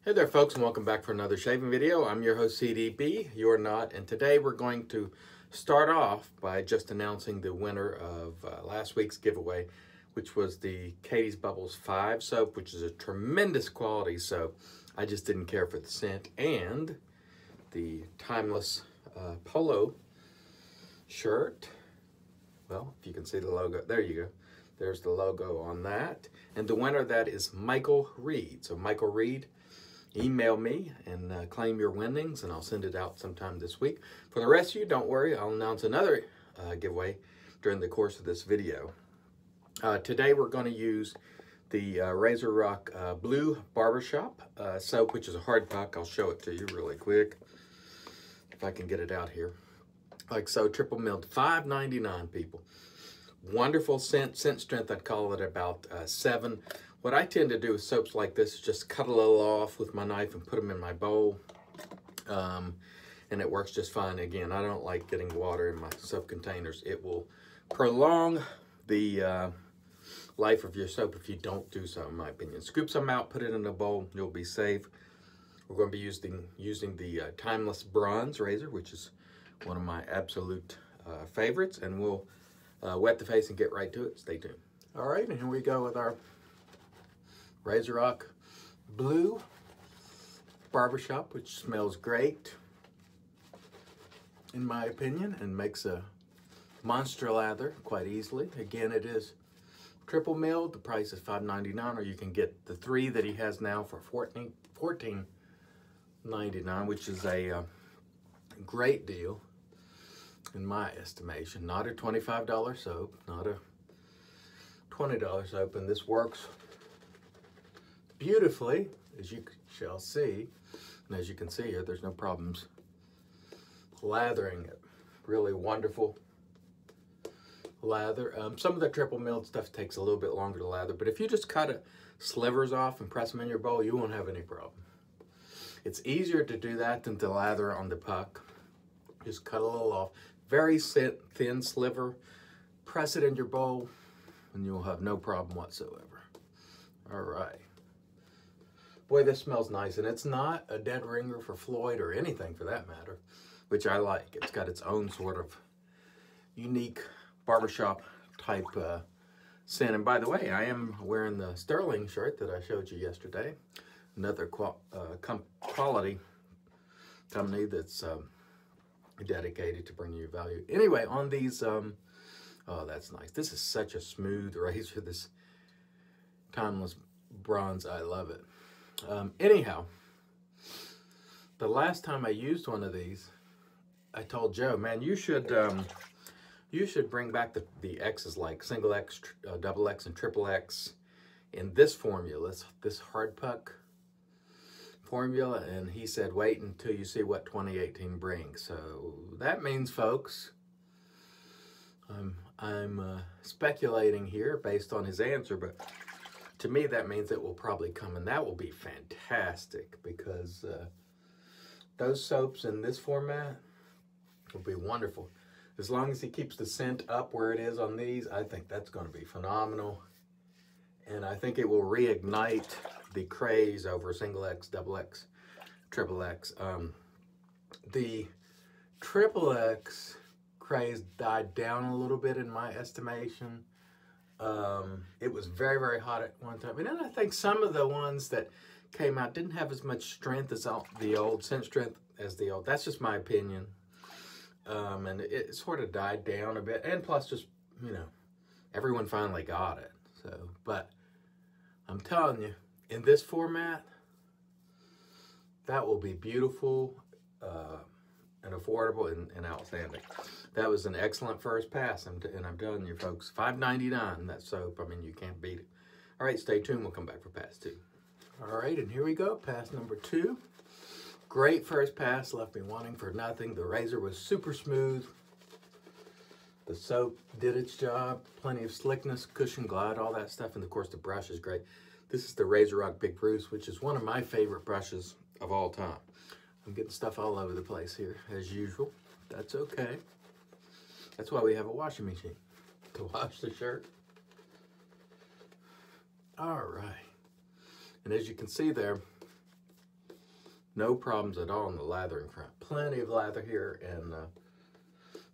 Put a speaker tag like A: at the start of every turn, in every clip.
A: Hey there folks, and welcome back for another shaving video. I'm your host CDB, you're not, and today we're going to start off by just announcing the winner of last week's giveaway, which was the Katie's Bubbles 5 soap, which is a tremendous quality soap. I just didn't care for the scent, and the Timeless polo shirt. Well, if you can see the logo, there you go. There's the logo on that. And the winner of that is Michael Reed. So Michael Reed, email me and claim your winnings, and I'll send it out sometime this week. For the rest of you, don't worry, I'll announce another giveaway during the course of this video. Today we're going to use the RazoRock Blue Barbershop soap, which is a hard puck. I'll show it to you really quick if I can get it out here. Like so, triple milled, $5.99, people. Wonderful scent strength, I'd call it about 7. What I tend to do with soaps like this is just cut a little off with my knife and put them in my bowl, and it works just fine. Again, I don't like getting water in my soap containers. It will prolong the life of your soap if you don't do so, in my opinion. Scoop some out, put it in a bowl, you'll be safe. We're going to be using the Timeless Bronze razor, which is one of my absolute favorites, and we'll wet the face and get right to it. Stay tuned. All right, and here we go with our RazoRock Blue Barbershop, which smells great, in my opinion, and makes a monster lather quite easily. Again, it is triple milled. The price is $5.99, or you can get the 3 that he has now for $14.99, which is a great deal in my estimation. Not a $25 soap, not a $20 soap, and this works beautifully, as you shall see, and as you can see here, there's no problems lathering it. Really wonderful lather. Some of the triple milled stuff takes a little bit longer to lather, but if you just cut slivers off and press them in your bowl, you won't have any problem. It's easier to do that than to lather on the puck. Just cut a little off, very thin sliver, press it in your bowl, and you'll have no problem whatsoever. All right. Boy, this smells nice, and it's not a dead ringer for Floyd or anything for that matter, which I like. It's got its own sort of unique barbershop type scent. And by the way, I am wearing the Sterling shirt that I showed you yesterday. Another quality company that's dedicated to bringing you value. Anyway, on these, oh, that's nice. This is such a smooth razor, this Timeless Bronze. I love it. Anyhow, the last time I used one of these, I told Joe, man, you should bring back the X's, like single X, double X, and triple X in this formula, this hard puck formula. And he said, wait until you see what 2018 brings. So that means, folks, I'm speculating here based on his answer, but to me, that means it will probably come, and that will be fantastic, because those soaps in this format will be wonderful. As long as he keeps the scent up where it is on these, I think that's going to be phenomenal. And I think it will reignite the craze over single X, double X, triple X. The triple X craze died down a little bit in my estimation. It was very, very hot at one time. And then I think some of the ones that came out didn't have as much strength as the old, scent strength as the old. That's just my opinion. And it sort of died down a bit. And plus, just, you know, everyone finally got it. So, but I'm telling you, in this format, that will be beautiful, and affordable, and outstanding. That was an excellent first pass, and I'm telling you, folks, $5.99, that soap. I mean, you can't beat it. All right, stay tuned. We'll come back for pass 2. All right, and here we go, pass number 2. Great first pass, left me wanting for nothing. The razor was super smooth. The soap did its job. Plenty of slickness, cushion, glide, all that stuff, and of course, the brush is great. This is the RazoRock Big Bruce, which is one of my favorite brushes of all time. I'm getting stuff all over the place here, as usual. That's okay. That's why we have a washing machine, to wash the shirt. All right. And as you can see there, No problems at all in the lathering front. Plenty of lather here, and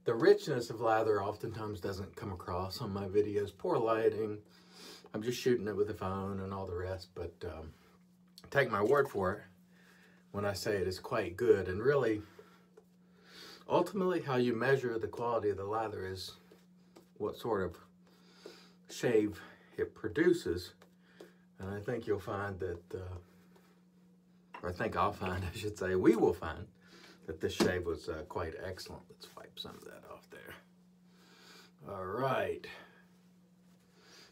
A: the richness of lather oftentimes doesn't come across on my videos. Poor lighting. I'm just shooting it with a phone and all the rest, but take my word for it when I say it is quite good. And really, ultimately, how you measure the quality of the lather is what sort of shave it produces. And I think you'll find that, or I think I'll find, I should say, we will find that this shave was quite excellent. Let's wipe some of that off there. All right.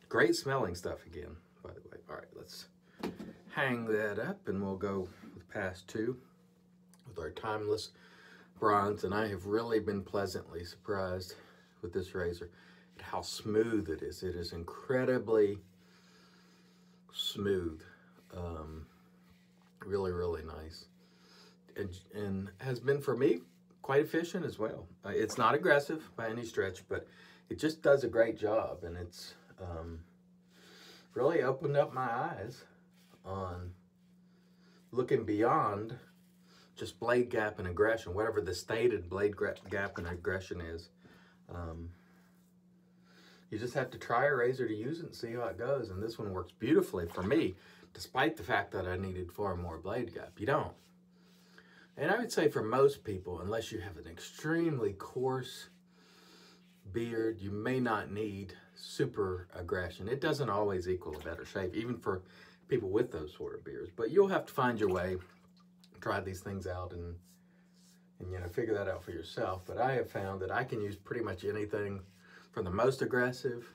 A: Great smelling stuff again, by the way. All right, let's hang that up, and we'll go with pass 2 with our timeless bronze. And I have really been pleasantly surprised with this razor at how smooth it is. It is incredibly smooth. Really, really nice. And has been, for me, quite efficient as well. It's not aggressive by any stretch, but it just does a great job. And it's really opened up my eyes on looking beyond just blade gap and aggression, whatever the stated blade gap and aggression is. You just have to try a razor to use it and see how it goes. And this one works beautifully for me, despite the fact that I needed far more blade gap. You don't. And I would say for most people, unless you have an extremely coarse beard, you may not need super aggression. It doesn't always equal a better shave, even for people with those sort of beards. But you'll have to find your way, try these things out, and you know, figure that out for yourself. But I have found that I can use pretty much anything from the most aggressive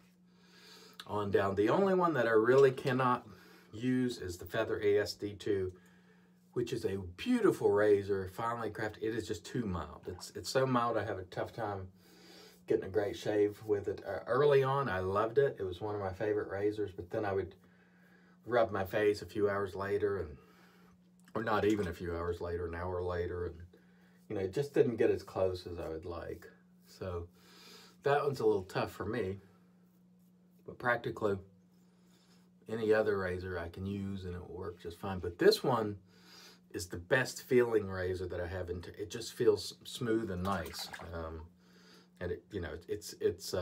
A: on down. The only one that I really cannot use is the Feather ASD2, which is a beautiful razor, finely crafted. It is just too mild. It's so mild I have a tough time getting a great shave with it. Early on, I loved it. It was one of my favorite razors, but then I would rub my face a few hours later, and or not even a few hours later, an hour later, and you know, it just didn't get as close as I would like. So that one's a little tough for me, but practically any other razor I can use and it will work just fine. But this one is the best feeling razor that I have. It just feels smooth and nice. And it, you know, it's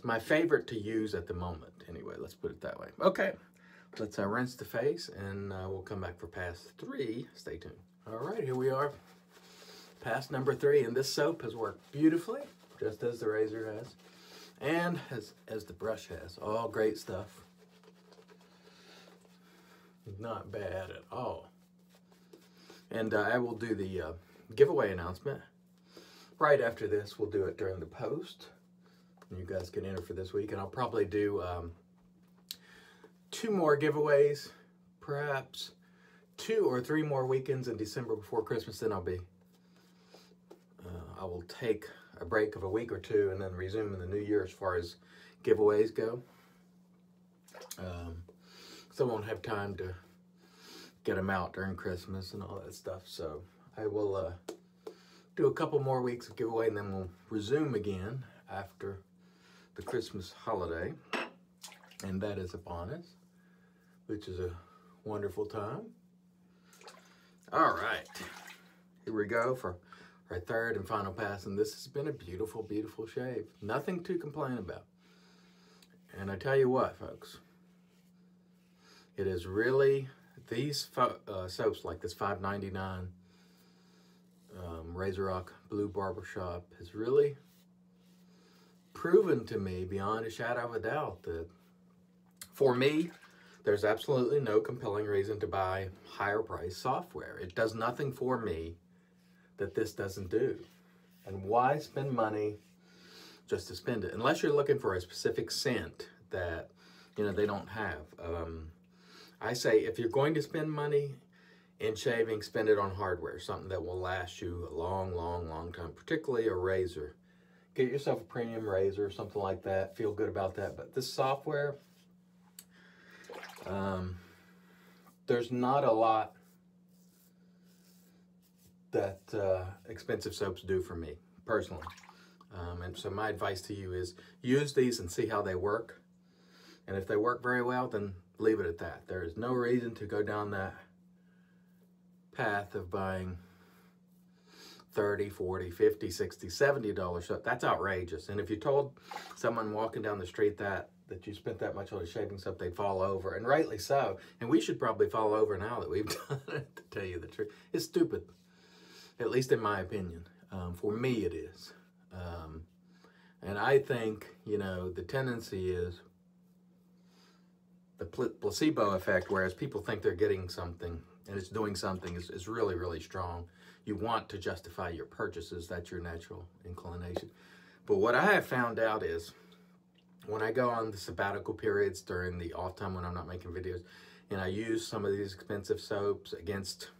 A: my favorite to use at the moment. Anyway, let's put it that way. Okay, let's rinse the face, and we'll come back for pass 3. Stay tuned. All right, here we are. Pass number 3, and this soap has worked beautifully, just as the razor has, and as the brush has. All great stuff. Not bad at all. And I will do the giveaway announcement right after this. We'll do it during the post. You guys can enter for this week, and I'll probably do 2 more giveaways, perhaps 2 or 3 more weekends in December before Christmas. Then I will take a break of a week or 2 and then resume in the new year as far as giveaways go. So I won't have time to get them out during Christmas and all that stuff. So I will do a couple more weeks of giveaway, and then we'll resume again after the Christmas holiday. And that is upon us, which is a wonderful time. All right, here we go for our 3rd and final pass. And this has been a beautiful, beautiful shave. Nothing to complain about. And I tell you what, folks, it is really, these soaps like this $5.99 RazoRock Blue Barbershop has really proven to me beyond a shadow of a doubt that for me, there's absolutely no compelling reason to buy higher priced software. It does nothing for me that this doesn't do. And why spend money just to spend it? Unless you're looking for a specific scent that, you know, they don't have. I say if you're going to spend money in shaving, spend it on hardware, something that will last you a long, long, long time, particularly a razor. Get yourself a premium razor, something like that. Feel good about that. But this software, there's not a lot that expensive soaps do for me, personally. And so my advice to you is use these and see how they work. And if they work very well, then leave it at that. There is no reason to go down that path of buying $30, $40, $50, $60, $70 soap. That's outrageous. And if you told someone walking down the street that you spent that much on a shaving soap, they'd fall over, and rightly so. And we should probably fall over now that we've done it, to tell you the truth. It's stupid, at least in my opinion. For me, it is. And I think, you know, the tendency is the placebo effect, whereas people think they're getting something and it's doing something, is really, really strong. You want to justify your purchases. That's your natural inclination. But what I have found out is when I go on the sabbatical periods during the off time when I'm not making videos, and I use some of these expensive soaps against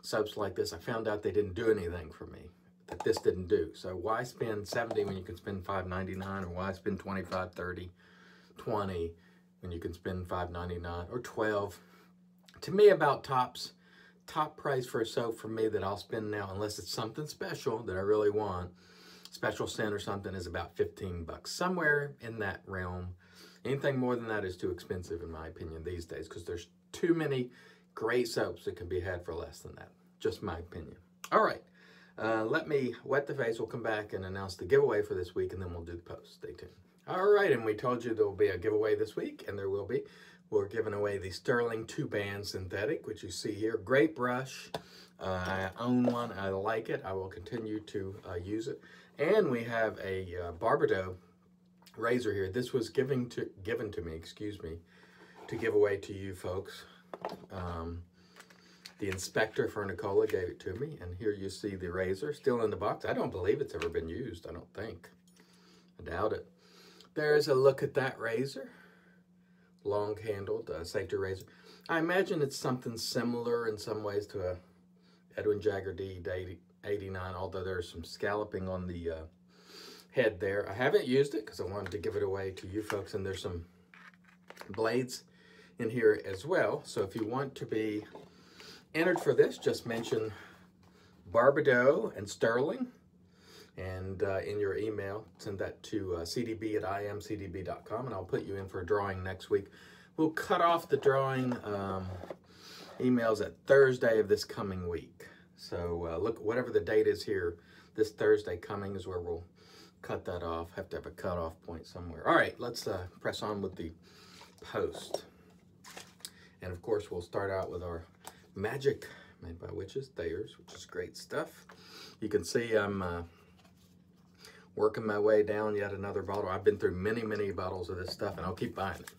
A: soaps like this, I found out they didn't do anything for me, that this didn't do. So why spend $70 when you can spend $5.99, or why spend $25, $30, $20 when you can spend $5.99 or $12? To me, about top price for a soap for me that I'll spend now, unless it's something special that I really want, special scent or something, is about 15 bucks, somewhere in that realm. Anything more than that is too expensive, in my opinion, these days, because there's too many great soaps that can be had for less than that. Just my opinion. All right, let me wet the face. We'll come back and announce the giveaway for this week, and then we'll do the post. Stay tuned. All right, and we told you there will be a giveaway this week, and there will be. We're giving away the Sterling 2-band synthetic, which you see here. Great brush. I own one. I like it. I will continue to use it. And we have a Barbershop razor here. This was given to me, excuse me, to give away to you folks. The inspector for Nicola gave it to me, and here you see the razor still in the box. I don't believe it's ever been used. I don't think. I doubt it. There's a look at that razor. Long-handled safety razor. I imagine it's something similar in some ways to a Edwin Jagger D89, although there's some scalloping on the head there. I haven't used it because I wanted to give it away to you folks, and there's some blades in here as well. So if you want to be entered for this, just mention Barbershop and Sterling, and in your email, send that to cdb@imcdb.com, and I'll put you in for a drawing next week. We'll cut off the drawing emails at Thursday of this coming week. So look, whatever the date is here, this Thursday coming is where we'll cut that off. Have to have a cutoff point somewhere. All right, let's press on with the post. And of course, we'll start out with our Magic Made by Witches Thayers, which is great stuff. You can see I'm working my way down yet another bottle. I've been through many, many bottles of this stuff, and I'll keep buying it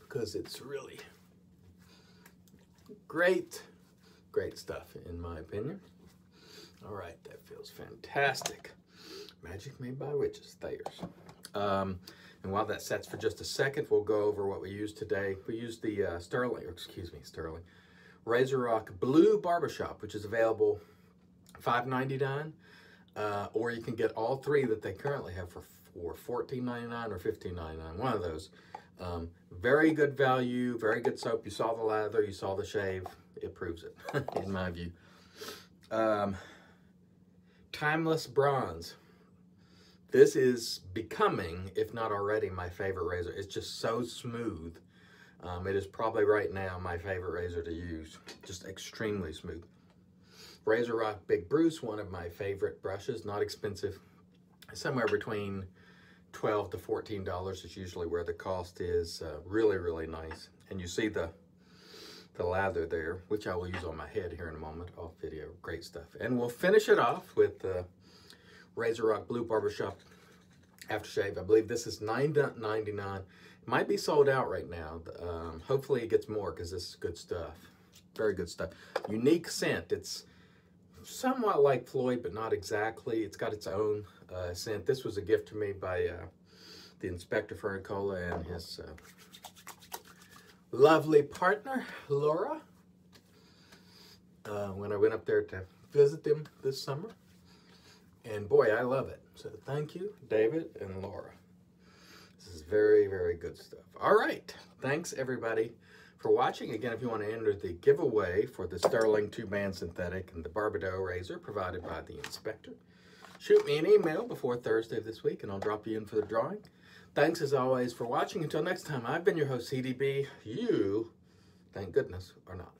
A: because it's really great, great stuff, in my opinion. All right, that feels fantastic. Magic Made by Witches Thayers. And while that sets for just a second, we'll go over what we used today. We used the Sterling RazoRock Blue Barbershop, which is available $5.99. Or you can get all three that they currently have for $14.99 or $15.99, one of those. Very good value, very good soap. You saw the lather, you saw the shave. It proves it, in my view. Timeless Bronze. This is becoming, if not already, my favorite razor. It's just so smooth. It is probably right now my favorite razor to use. Just extremely smooth. RazoRock Big Bruce, one of my favorite brushes, not expensive, somewhere between $12 to $14 is usually where the cost is. Really, really nice. And you see the lather there, which I will use on my head here in a moment, off video. Great stuff. And we'll finish it off with RazoRock Blue Barbershop Aftershave. I believe this is $9.99. It might be sold out right now. Hopefully it gets more because this is good stuff. Very good stuff. Unique scent. It's somewhat like Floyd, but not exactly. It's got its own scent. This was a gift to me by the inspector for Nicola and his lovely partner, Laura, when I went up there to visit them this summer. And boy, I love it. So thank you, David and Laura. This is very, very good stuff. All right. Thanks, everybody, for watching. Again, if you want to enter the giveaway for the Sterling 2-band synthetic and the Barbershop razor provided by the inspector, shoot me an email before Thursday of this week, and I'll drop you in for the drawing. Thanks, as always, for watching. Until next time, I've been your host, CDB. You, thank goodness, are not.